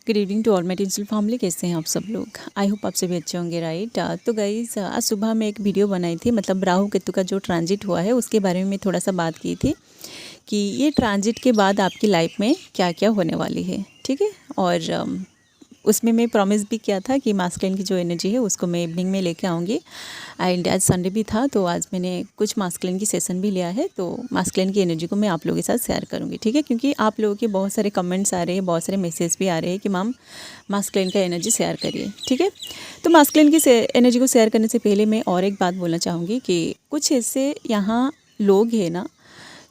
Good evening to all my tinsel family. कैसे हैं आप सब लोग? आई होप आप सभी अच्छे होंगे, राइट। तो गाइज़ आज सुबह मैं एक वीडियो बनाई थी, मतलब राहु केतु का जो ट्रांजिट हुआ है उसके बारे में थोड़ा सा बात की थी कि ये ट्रांजिट के बाद आपकी लाइफ में क्या क्या होने वाली है, ठीक है। और उसमें मैं प्रॉमिस भी किया था कि मास्कुलिन की जो एनर्जी है उसको मैं इवनिंग में लेके आऊँगी। एंड आज संडे भी था तो आज मैंने कुछ मास्कुलिन की सेशन भी लिया है, तो मास्कुलिन की एनर्जी को मैं आप लोगों के साथ शेयर करूँगी, ठीक है। क्योंकि आप लोगों के बहुत सारे कमेंट्स आ रहे हैं, बहुत सारे मैसेज भी आ रहे हैं कि मैम मास्कुलिन का एनर्जी शेयर करिए, ठीक है। तो मास्कुलिन की एनर्जी को शेयर करने से पहले मैं और एक बात बोलना चाहूँगी कि कुछ ऐसे यहाँ लोग हैं ना,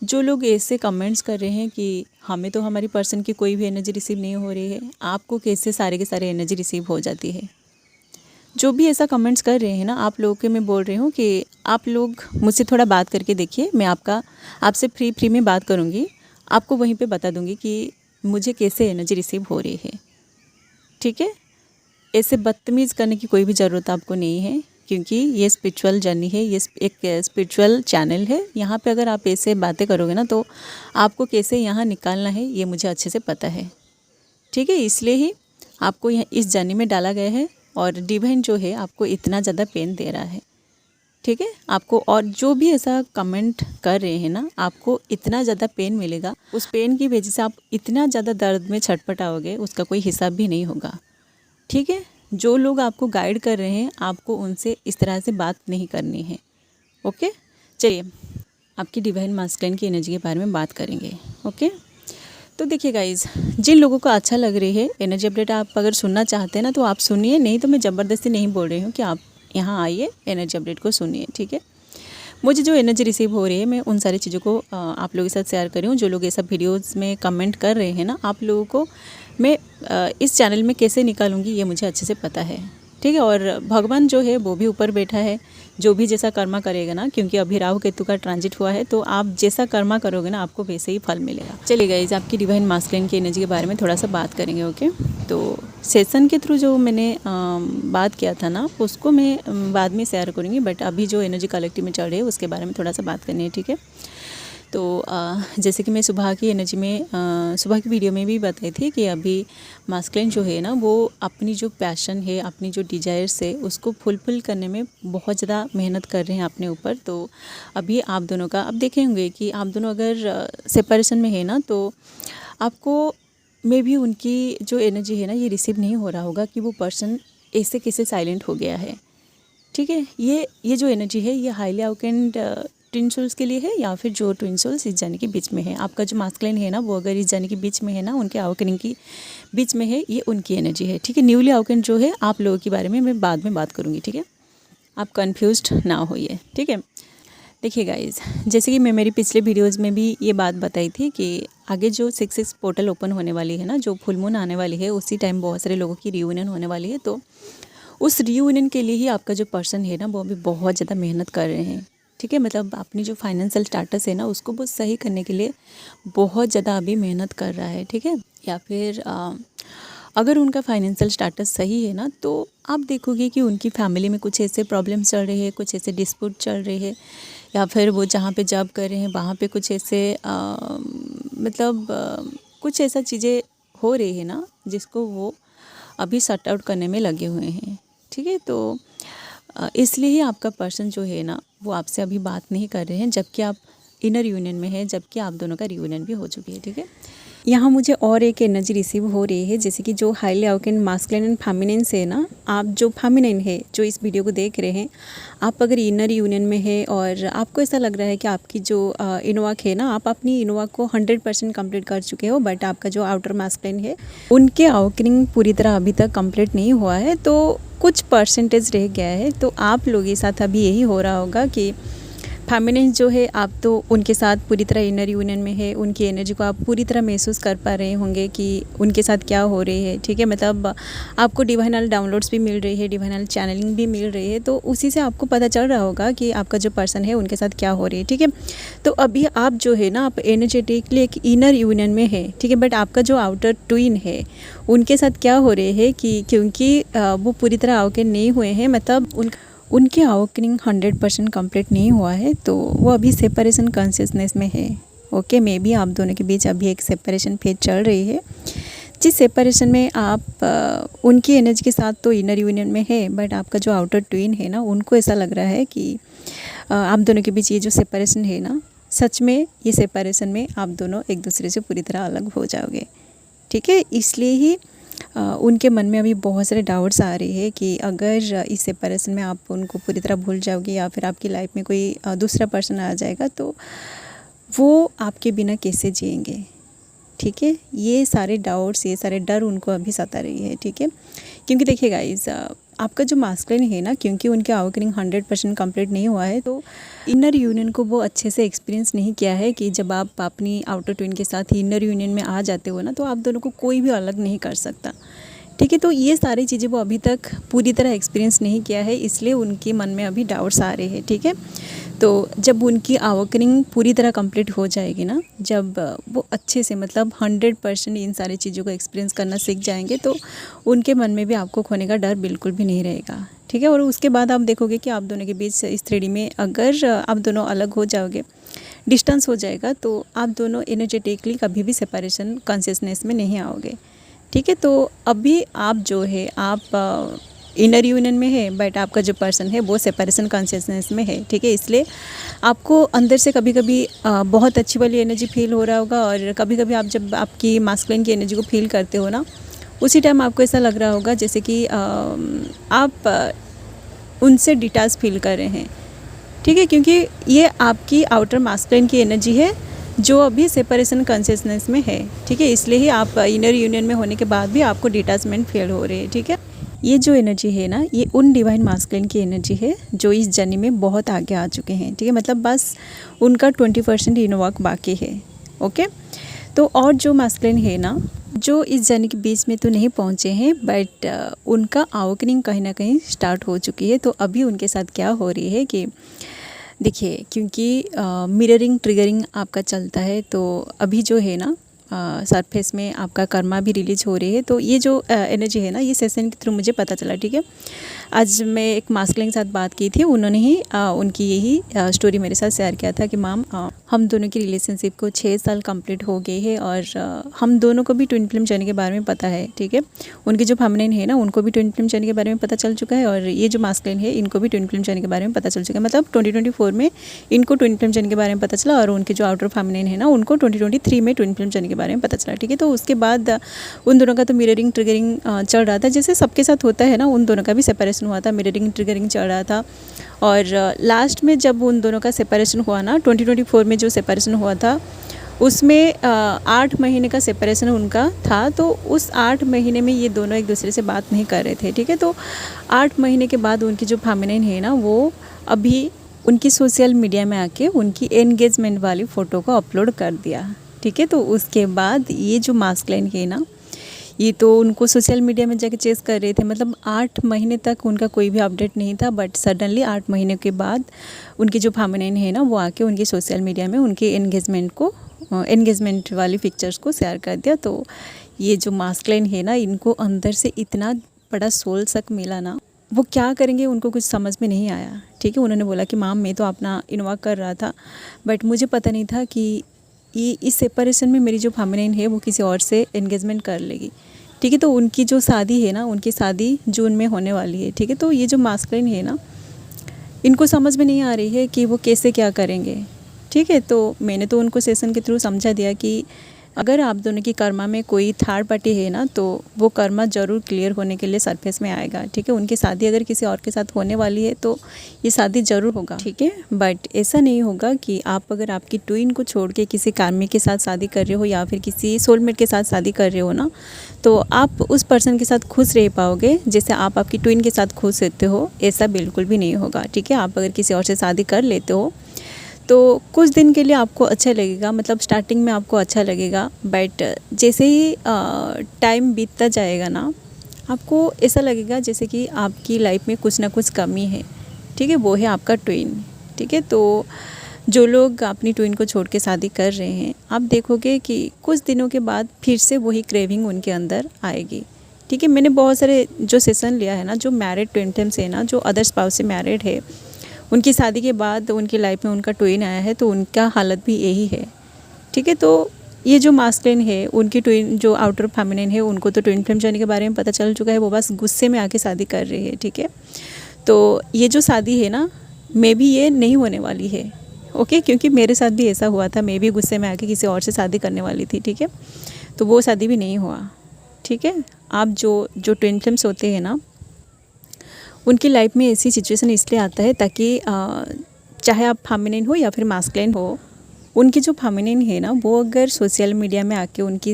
जो लोग ऐसे कमेंट्स कर रहे हैं कि हमें तो हमारी पर्सन की कोई भी एनर्जी रिसीव नहीं हो रही है, आपको कैसे सारे के सारे एनर्जी रिसीव हो जाती है। जो भी ऐसा कमेंट्स कर रहे हैं ना, आप लोगों के मैं बोल रही हूँ कि आप लोग मुझसे थोड़ा बात करके देखिए। मैं आपसे फ्री में बात करूँगी, आपको वहीं पे बता दूँगी कि मुझे कैसे एनर्जी रिसीव हो रही है, ठीक है। ऐसे बदतमीज़ करने की कोई भी ज़रूरत आपको नहीं है, क्योंकि ये स्पिरिचुअल जर्नी है, ये एक स्पिरिचुअल चैनल है। यहाँ पे अगर आप ऐसे बातें करोगे ना तो आपको कैसे यहाँ निकालना है ये मुझे अच्छे से पता है, ठीक है। इसलिए ही आपको यहाँ इस जर्नी में डाला गया है और डिवाइन जो है आपको इतना ज़्यादा पेन दे रहा है, ठीक है आपको। और जो भी ऐसा कमेंट कर रहे हैं ना, आपको इतना ज़्यादा पेन मिलेगा, उस पेन की वजह से आप इतना ज़्यादा दर्द में छटपटाओगे, उसका कोई हिसाब भी नहीं होगा, ठीक है। जो लोग आपको गाइड कर रहे हैं आपको उनसे इस तरह से बात नहीं करनी है, ओके। चलिए आपकी डिवाइन मास्कुलिन की एनर्जी के बारे में बात करेंगे, ओके। तो देखिए गाइज़, जिन लोगों को अच्छा लग रही है एनर्जी अपडेट, आप अगर सुनना चाहते हैं ना तो आप सुनिए, नहीं तो मैं ज़बरदस्ती नहीं बोल रही हूँ कि आप यहाँ आइए एनर्जी अपडेट को सुनिए, ठीक है। मुझे जो एनर्जी रिसीव हो रही है मैं उन सारी चीज़ों को आप लोगों के साथ शेयर कर रही हूँ। जो लोग ये सब वीडियोज़ में कमेंट कर रहे हैं ना, आप लोगों को मैं इस चैनल में कैसे निकालूंगी ये मुझे अच्छे से पता है, ठीक है। और भगवान जो है वो भी ऊपर बैठा है, जो भी जैसा कर्मा करेगा ना, क्योंकि अभी राहु केतु का ट्रांजिट हुआ है तो आप जैसा कर्मा करोगे ना आपको वैसे ही फल मिलेगा। चलिए गाइस, आपकी डिवाइन मास्कुलिन की एनर्जी के बारे में थोड़ा सा बात करेंगे, ओके। तो सेशन के थ्रू जो मैंने बात किया था ना उसको मैं बाद में शेयर करूँगी, बट अभी जो एनर्जी कलेक्टिव में चल रही है उसके बारे में थोड़ा सा बात करनी है, ठीक है। तो जैसे कि मैं सुबह की एनर्जी में सुबह की वीडियो में भी बताई थी कि अभी मास्कुलिन जो है ना वो अपनी जो पैशन है, अपनी जो डिज़ायर्स है उसको फुलफिल करने में बहुत ज़्यादा मेहनत कर रहे हैं अपने ऊपर। तो अभी आप दोनों का अब देखे होंगे कि आप दोनों अगर सेपरेशन में है ना तो आपको मे भी उनकी जो एनर्जी है ना ये रिसीव नहीं हो रहा होगा कि वो पर्सन ऐसे कैसे साइलेंट हो गया है, ठीक है। ये जो एनर्जी है ये हाईली अवेकेंड ट्विन सोल्स के लिए है, या फिर जो ट्विन सोल्स इस जर्नी के बीच में है। आपका जो मास्कुलिन है ना वो अगर इस जर्नी के बीच में है ना, उनके अवेकनिंग की बीच में है, ये उनकी एनर्जी है, ठीक है। न्यूली अवेकेंड जो है आप लोगों के बारे में मैं बाद में बात करूँगी, ठीक है। आप कन्फ्यूज्ड ना होइए, ठीक है। देखिए गाइज, जैसे कि मैं मेरी पिछले वीडियोज़ में भी ये बात बताई थी कि आगे जो 6 पोर्टल ओपन होने वाली है ना, जो फुल मून आने वाली है उसी टाइम बहुत सारे लोगों की रियूनियन होने वाली है। तो उस रियूनियन के लिए ही आपका जो पर्सन है ना वो अभी बहुत ज़्यादा मेहनत कर रहे हैं, ठीक है। मतलब अपनी जो फाइनेंशियल स्टेटस है ना उसको वो सही करने के लिए बहुत ज़्यादा अभी मेहनत कर रहा है, ठीक है। या फिर अगर उनका फाइनेंशियल स्टेटस सही है ना तो आप देखोगे कि उनकी फैमिली में कुछ ऐसे प्रॉब्लम्स चल रहे हैं, कुछ ऐसे डिस्प्यूट चल रहे हैं, या फिर वो जहाँ पे जॉब कर रहे हैं वहाँ पे कुछ ऐसे कुछ ऐसा चीज़ें हो रही है ना जिसको वो अभी सॉर्ट आउट करने में लगे हुए हैं, ठीक है। तो इसलिए ही आपका पर्सन जो है ना वो आपसे अभी बात नहीं कर रहे हैं, जबकि आप इनर यूनियन में है, जबकि आप दोनों का रियूनियन भी हो चुकी है, ठीक है। यहाँ मुझे और एक एनर्जी रिसीव हो रही है, जैसे कि जो highly awakened masculine and feminine है ना, आप जो फेमिनिन है जो इस वीडियो को देख रहे हैं, आप अगर इनर यूनियन में है और आपको ऐसा लग रहा है कि आपकी जो इनवर्क है ना, आप अपनी इनवर्क को 100% कंप्लीट कर चुके हो, बट आपका जो आउटर मास्कुलिन है उनके अवेकनिंग पूरी तरह अभी तक कंप्लीट नहीं हुआ है, तो कुछ परसेंटेज रह गया है। तो आप लोगों के साथ अभी यही हो रहा होगा कि फेमिनिन जो है आप तो उनके साथ पूरी तरह इनर यूनियन में है, उनकी एनर्जी को आप पूरी तरह महसूस कर पा रहे होंगे कि उनके साथ क्या हो रही है, ठीक है। मतलब आपको डिवाइनल डाउनलोड्स भी मिल रही है, डिवाइनल चैनलिंग भी मिल रही है, तो उसी से आपको पता चल रहा होगा कि आपका जो पर्सन है उनके साथ क्या हो रही है, ठीक है। तो अभी आप जो है ना आप एनर्जेटिकली एक इनर यूनियन में है, ठीक है, बट आपका जो आउटर ट्विन है उनके साथ क्या हो रहे है कि क्योंकि वो पूरी तरह अवेकन नहीं हुए हैं, मतलब उनके अवेकनिंग 100% कंप्लीट नहीं हुआ है, तो वो अभी सेपरेशन कॉन्शियसनेस में है, ओके। मे बी आप दोनों के बीच अभी एक सेपरेशन फेज चल रही है, जिस सेपरेशन में आप उनकी एनर्जी के साथ तो इनर यूनियन में है, बट आपका जो आउटर ट्विन है ना, उनको ऐसा लग रहा है कि आप दोनों के बीच ये जो सेपरेशन है ना, सच में ये सेपरेशन में आप दोनों एक दूसरे से पूरी तरह अलग हो जाओगे। ठीक है, इसलिए ही उनके मन में अभी बहुत सारे डाउट्स आ रही है कि अगर इस सेपरेशन में आप उनको पूरी तरह भूल जाओगे या फिर आपकी लाइफ में कोई दूसरा पर्सन आ जाएगा तो वो आपके बिना कैसे जिएंगे। ठीक है, ये सारे डाउट्स, ये सारे डर उनको अभी सता रही है। ठीक है, क्योंकि देखिए गाइस, आपका जो मास्कुलिन है ना, क्योंकि उनके अवेकनिंग 100% कंप्लीट नहीं हुआ है, तो इनर यूनियन को वो अच्छे से एक्सपीरियंस नहीं किया है कि जब आप अपनी आउटर ट्विन के साथ इनर यूनियन में आ जाते हो ना, तो आप दोनों को कोई भी अलग नहीं कर सकता। ठीक है, तो ये सारी चीज़ें वो अभी तक पूरी तरह एक्सपीरियंस नहीं किया है, इसलिए उनके मन में अभी डाउट्स आ रहे हैं। ठीक है, तो जब उनकी अवेकनिंग पूरी तरह कंप्लीट हो जाएगी ना, जब वो अच्छे से मतलब 100% इन सारी चीज़ों को एक्सपीरियंस करना सीख जाएंगे, तो उनके मन में भी आपको खोने का डर बिल्कुल भी नहीं रहेगा। ठीक है, और उसके बाद आप देखोगे कि आप दोनों के बीच इस 3D में अगर आप दोनों अलग हो जाओगे, डिस्टेंस हो जाएगा, तो आप दोनों एनर्जेटिकली कभी भी सेपरेशन कॉन्शियसनेस में नहीं आओगे। ठीक है, तो अभी आप जो है आप इनर यूनियन में है, बट आपका जो पर्सन है वो सेपरेशन कॉन्शियसनेस में है। ठीक है, इसलिए आपको अंदर से कभी कभी बहुत अच्छी वाली एनर्जी फील हो रहा होगा, और कभी कभी आप जब आपकी मास्कुलिन की एनर्जी को फील करते हो ना, उसी टाइम आपको ऐसा लग रहा होगा जैसे कि आप उनसे डिटैच फील कर रहे हैं। ठीक है, क्योंकि ये आपकी आउटर मास्कुलिन की एनर्जी है जो अभी सेपरेशन कॉन्शियसनेस में है। ठीक है, इसलिए ही आप इनर यूनियन में होने के बाद भी आपको डिटैचमेंट फील हो रही है। ठीक है, ये जो एनर्जी है ना, ये उन डिवाइन मास्कुलिन की एनर्जी है जो इस जर्नी में बहुत आगे आ चुके हैं। ठीक है, मतलब बस उनका 20% इन वर्क बाकी है। ओके, तो और जो मास्कुलिन है ना, जो इस जर्नी के बीच में तो नहीं पहुंचे हैं, बट उनका अवेकनिंग कहीं ना कहीं स्टार्ट हो चुकी है। तो अभी उनके साथ क्या हो रही है कि देखिए, क्योंकि मिररिंग ट्रिगरिंग आपका चलता है, तो अभी जो है ना सरफेस में आपका कर्मा भी रिलीज हो रही है। तो ये जो एनर्जी है ना, ये सेशन के थ्रू मुझे पता चला। ठीक है, आज मैं एक मास्कुलिन के साथ बात की थी, उन्होंने ही उनकी यही स्टोरी मेरे साथ शेयर किया था कि मैम, हम दोनों की रिलेशनशिप को 6 साल कंप्लीट हो गए हैं, और हम दोनों को भी ट्विन फ्लेम जर्नी के बारे में पता है। ठीक है, उनकी जो फेमिनिन है ना, उनको भी ट्विन फ्लेम जर्नी के बारे में पता चल चुका है, और ये जो मास्कुलिन है, इनको भी ट्विन फ्लेम जर्नी के बारे में पता चल चुका है। मतलब 2024 में इनको ट्विन फ्लेम जर्नी के बारे में पता चला, और उनके जो आउटर फेमिनिन है ना, उनको 2023 में ट्विन फ्लेम जर्नी के बारे में पता चला। ठीक है, तो उसके बाद उन दोनों का तो मिररिंग ट्रिगरिंग चल रहा था, जैसे सबके साथ होता है ना, उन दोनों का भी सेपरेशन हुआ था, मिररिंग ट्रिगरिंग चल रहा था। और लास्ट में जब उन दोनों का सेपरेशन हुआ ना, 2024 में जो सेपरेशन हुआ था, उसमें 8 महीने का सेपरेशन उनका था। तो उस 8 महीने में ये दोनों एक दूसरे से बात नहीं कर रहे थे। ठीक है, तो 8 महीने के बाद उनकी जो फेमिनिन है ना, वो अभी उनकी सोशल मीडिया में आके उनकी एंगेजमेंट वाली फ़ोटो को अपलोड कर दिया। ठीक है, तो उसके बाद ये जो मास्कुलिन है ना, ये तो उनको सोशल मीडिया में जाके चेस कर रहे थे। मतलब 8 महीने तक उनका कोई भी अपडेट नहीं था, बट सडनली 8 महीने के बाद उनकी जो फेमिनिन है ना, वो आके उनकी सोशल मीडिया में उनके एंगेजमेंट वाली पिक्चर्स को शेयर कर दिया। तो ये जो मास्कुलिन है ना, इनको अंदर से इतना बड़ा सोल सक मिला ना, वो क्या करेंगे उनको कुछ समझ में नहीं आया। ठीक है, उन्होंने बोला कि मैम, मैं तो अपना इन्वॉल्व कर रहा था, बट मुझे पता नहीं था कि ये इस सेपरेशन में मेरी जो फेमिनिन है वो किसी और से एंगेजमेंट कर लेगी। ठीक है, तो उनकी जो शादी है ना, उनकी शादी जून में होने वाली है। ठीक है, तो ये जो मास्कुलिन है ना, इनको समझ में नहीं आ रही है कि वो कैसे क्या करेंगे। ठीक है, तो मैंने तो उनको सेशन के थ्रू समझा दिया कि अगर आप दोनों की कर्मा में कोई थर्ड पार्टी है ना, तो वो कर्मा ज़रूर क्लियर होने के लिए सरफेस में आएगा। ठीक है, उनकी शादी अगर किसी और के साथ होने वाली है तो ये शादी ज़रूर होगा। ठीक है, बट ऐसा नहीं होगा कि आप अगर आपकी ट्विन को छोड़ के किसी कार्मिक के साथ शादी कर रहे हो या फिर किसी सोलमेट के साथ शादी कर रहे हो ना, तो आप उस पर्सन के साथ खुश रह पाओगे जैसे आप आपकी ट्विन के साथ खुश रहते हो। ऐसा बिल्कुल भी नहीं होगा। ठीक है, आप अगर किसी और से शादी कर लेते हो तो कुछ दिन के लिए आपको अच्छा लगेगा, मतलब स्टार्टिंग में आपको अच्छा लगेगा, बट जैसे ही टाइम बीतता जाएगा ना, आपको ऐसा लगेगा जैसे कि आपकी लाइफ में कुछ ना कुछ कमी है। ठीक है, वो है आपका ट्विन। ठीक है, तो जो लोग अपनी ट्विन को छोड़ के शादी कर रहे हैं, आप देखोगे कि कुछ दिनों के बाद फिर से वही क्रेविंग उनके अंदर आएगी। ठीक है, मैंने बहुत सारे जो सेशन लिया है ना, जो मैरिड ट्विन फ्लेम्स है ना, जो अदर स्पाउस से मैरिड है, उनकी शादी के बाद उनकी लाइफ में उनका ट्विन आया है, तो उनका हालत भी यही है। ठीक है, तो ये जो मास्कुलिन है उनकी ट्विन जो आउटर फेमिनिन है उनको तो ट्विन फ्लेम जर्नी के बारे में पता चल चुका है, वो बस गुस्से में आके शादी कर रही है, ठीक है। तो ये जो शादी है ना, मे भी ये नहीं होने वाली है, ओके, क्योंकि मेरे साथ भी ऐसा हुआ था, मैं भी गुस्से में आके किसी और से शादी करने वाली थी, ठीक है। तो वो शादी भी नहीं हुआ, ठीक है। आप जो ट्विन फ्लेम्स होते हैं ना, उनकी लाइफ में ऐसी सिचुएशन इसलिए आता है ताकि चाहे आप फेमिनिन हो या फिर मास्कुलिन हो, उनकी जो फेमिनिन है ना, वो अगर सोशल मीडिया में आके उनकी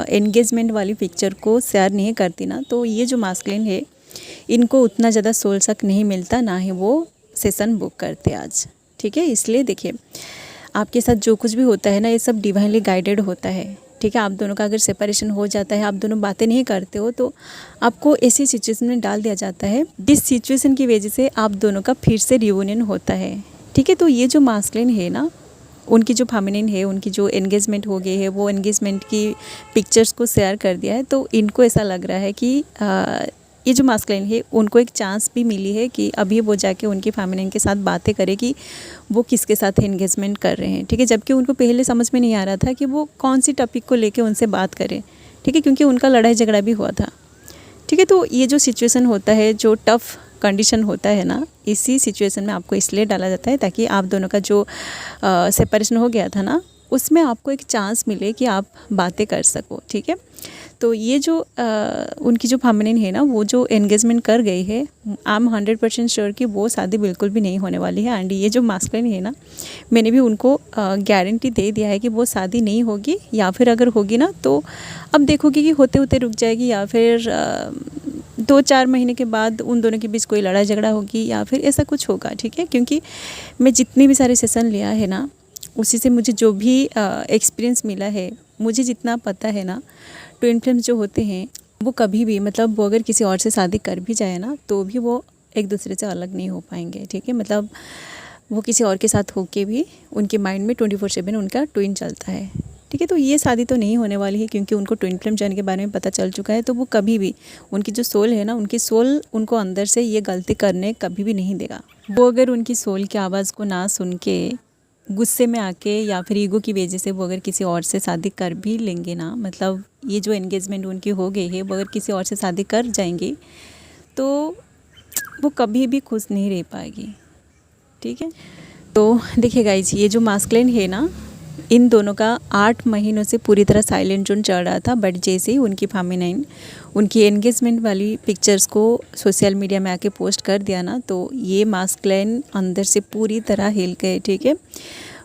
एंगेजमेंट वाली पिक्चर को शेयर नहीं करती ना, तो ये जो मास्कुलिन है इनको उतना ज़्यादा सोल सक नहीं मिलता, ना ही वो सेशन बुक करते आज, ठीक है। इसलिए देखिए, आपके साथ जो कुछ भी होता है ना, ये सब डिवाइनली गाइडेड होता है, ठीक है। आप दोनों का अगर सेपरेशन हो जाता है, आप दोनों बातें नहीं करते हो, तो आपको ऐसी सिचुएशन में डाल दिया जाता है जिस सिचुएशन की वजह से आप दोनों का फिर से रियूनियन होता है, ठीक है। तो ये जो मास्कुलिन है ना, उनकी जो फेमिनिन है, उनकी जो एंगेजमेंट हो गई है, वो एंगेजमेंट की पिक्चर्स को शेयर कर दिया है, तो इनको ऐसा लग रहा है कि ये जो मास्कुलिन है उनको एक चांस भी मिली है कि अभी वो जाके उनकी फेमिनिन के साथ बातें करे कि वो किसके साथ एंगेजमेंट कर रहे हैं, ठीक है। जबकि उनको पहले समझ में नहीं आ रहा था कि वो कौन सी टॉपिक को लेके उनसे बात करें, ठीक है, क्योंकि उनका लड़ाई झगड़ा भी हुआ था, ठीक है। तो ये जो सिचुएशन होता है, जो टफ़ कंडीशन होता है ना, इसी सिचुएशन में आपको इसलिए डाला जाता है ताकि आप दोनों का जो सेपरेशन हो गया था ना, उसमें आपको एक चांस मिले कि आप बातें कर सको, ठीक है। तो ये जो उनकी जो फेमिनिन है ना, वो जो एंगेजमेंट कर गई है, आई एम 100% श्योर कि वो शादी बिल्कुल भी नहीं होने वाली है। एंड ये जो मास्कुलिन है ना, मैंने भी उनको गारंटी दे दिया है कि वो शादी नहीं होगी, या फिर अगर होगी ना तो अब देखोगे कि होते होते रुक जाएगी, या फिर 2-4 महीने के बाद उन दोनों के बीच कोई लड़ाई झगड़ा होगी, या फिर ऐसा कुछ होगा, ठीक है। क्योंकि मैं जितने भी सारे सेशन लिया है ना, उसी से मुझे जो भी एक्सपीरियंस मिला है, मुझे जितना पता है ना, ट्विन फ्लेम्स जो होते हैं वो कभी भी, मतलब वो अगर किसी और से शादी कर भी जाए ना, तो भी वो एक दूसरे से अलग नहीं हो पाएंगे, ठीक है। मतलब वो किसी और के साथ होके भी उनके माइंड में 24/7 उनका ट्विन चलता है, ठीक है। तो ये शादी तो नहीं होने वाली है, क्योंकि उनको ट्विन फ्लेम जर्नी के बारे में पता चल चुका है। तो वो कभी भी, उनकी जो सोल है ना, उनकी सोल उनको अंदर से ये गलती करने कभी भी नहीं देगा। वो अगर उनकी सोल की आवाज़ को ना सुन के गुस्से में आके, या फिर ईगो की वजह से वो अगर किसी और से शादी कर भी लेंगे ना, मतलब ये जो एंगेजमेंट उनकी हो गई है, वो अगर किसी और से शादी कर जाएंगी, तो वो कभी भी खुश नहीं रह पाएगी, ठीक है। तो देखिए गाइज, ये जो मास्कुलिन है ना, इन दोनों का 8 महीनों से पूरी तरह साइलेंट जोन चल रहा था। बट जैसे ही उनकी फेमिनिन उनकी एंगेजमेंट वाली पिक्चर्स को सोशल मीडिया में आके पोस्ट कर दिया ना, तो ये मास्कुलिन अंदर से पूरी तरह हिल गए, ठीक है।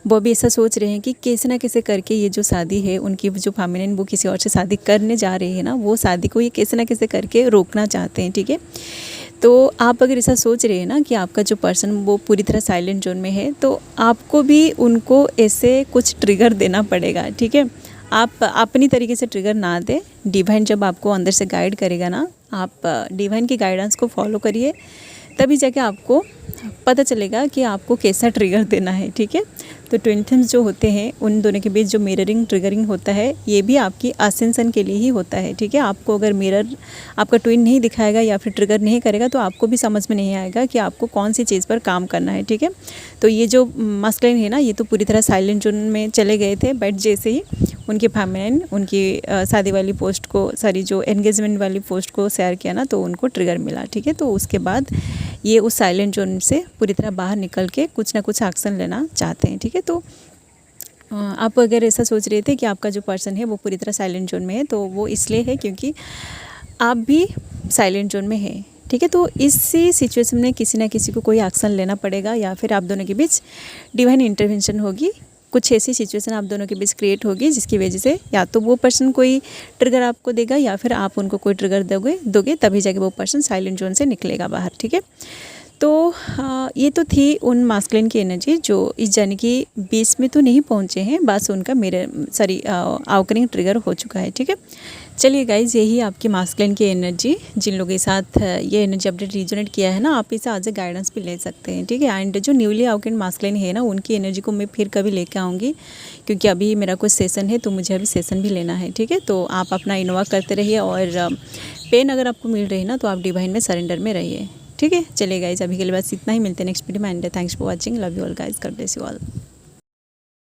वो भी ऐसा सोच रहे हैं कि कैसे ना कैसे करके ये जो शादी है, उनकी जो फेमिनिन वो किसी और से शादी करने जा रही है ना, वो शादी को ये कैसे ना कैसे करके रोकना चाहते हैं, ठीक है। तो आप अगर ऐसा सोच रहे हैं ना कि आपका जो पर्सन वो पूरी तरह साइलेंट जोन में है, तो आपको भी उनको ऐसे कुछ ट्रिगर देना पड़ेगा, ठीक है। आप अपनी तरीके से ट्रिगर ना दें। डिवाइन जब आपको अंदर से गाइड करेगा ना, आप डिवाइन की गाइडेंस को फॉलो करिए, तभी जाके आपको पता चलेगा कि आपको कैसा ट्रिगर देना है, ठीक है। तो ट्विन फ्लेम्स जो होते हैं, उन दोनों के बीच जो मिररिंग ट्रिगरिंग होता है, ये भी आपकी असेंशन के लिए ही होता है, ठीक है। आपको अगर मिरर आपका ट्विन नहीं दिखाएगा या फिर ट्रिगर नहीं करेगा, तो आपको भी समझ में नहीं आएगा कि आपको कौन सी चीज़ पर काम करना है, ठीक है। तो ये जो मास्कुलिन है ना, ये तो पूरी तरह साइलेंट जोन में चले गए थे। बट जैसे ही उनकी फेमिनिन उनकी शादी वाली पोस्ट को, सॉरी जो एंगेजमेंट वाली पोस्ट को शेयर किया ना, तो उनको ट्रिगर मिला, ठीक है। तो उसके बाद ये उस साइलेंट जोन से पूरी तरह बाहर निकल के कुछ ना कुछ एक्शन लेना चाहते हैं, ठीक है। तो आप अगर ऐसा सोच रहे थे कि आपका जो पर्सन है वो पूरी तरह साइलेंट जोन में है, तो वो इसलिए है क्योंकि आप भी साइलेंट जोन में है, ठीक है। तो इसी सिचुएशन में किसी ना किसी को कोई एक्शन लेना पड़ेगा, या फिर आप दोनों के बीच डिवाइन इंटरवेंशन होगी। कुछ ऐसी सिचुएशन आप दोनों के बीच क्रिएट होगी जिसकी वजह से या तो वो पर्सन कोई ट्रिगर आपको देगा, या फिर आप उनको कोई ट्रिगर दोगे, तभी जाके वो पर्सन साइलेंट जोन से निकलेगा बाहर, ठीक है। तो ये तो थी उन मास्कुलिन की एनर्जी जो इस जर्नी की बेस में तो नहीं पहुँचे हैं, बस उनका आउटकरिंग ट्रिगर हो चुका है, ठीक है। चलिए गाइज, यही आपकी मास्कुलिन की एनर्जी, जिन लोगों के साथ ये एनर्जी अपडेट रिजोनेट किया है ना, आप इसे आज गाइडेंस भी ले सकते हैं, ठीक है। एंड जो न्यूली आउटकरिंग मास्कुलिन है ना, उनकी एनर्जी को मैं फिर कभी लेके आऊँगी, क्योंकि अभी मेरा कुछ सेशन है, तो मुझे अभी सेशन भी लेना है, ठीक है। तो आप अपना इन्वा करते रहिए, और पेन अगर आपको मिल रही है ना, तो आप डिवाइन में सरेंडर में रहिए, ठीक है। चलिए गाइज, अभी के लिए बस इतना ही। मिलते हैं नेक्स्ट वीडियो में। And thanks for watching. Love you all guys, God bless you all.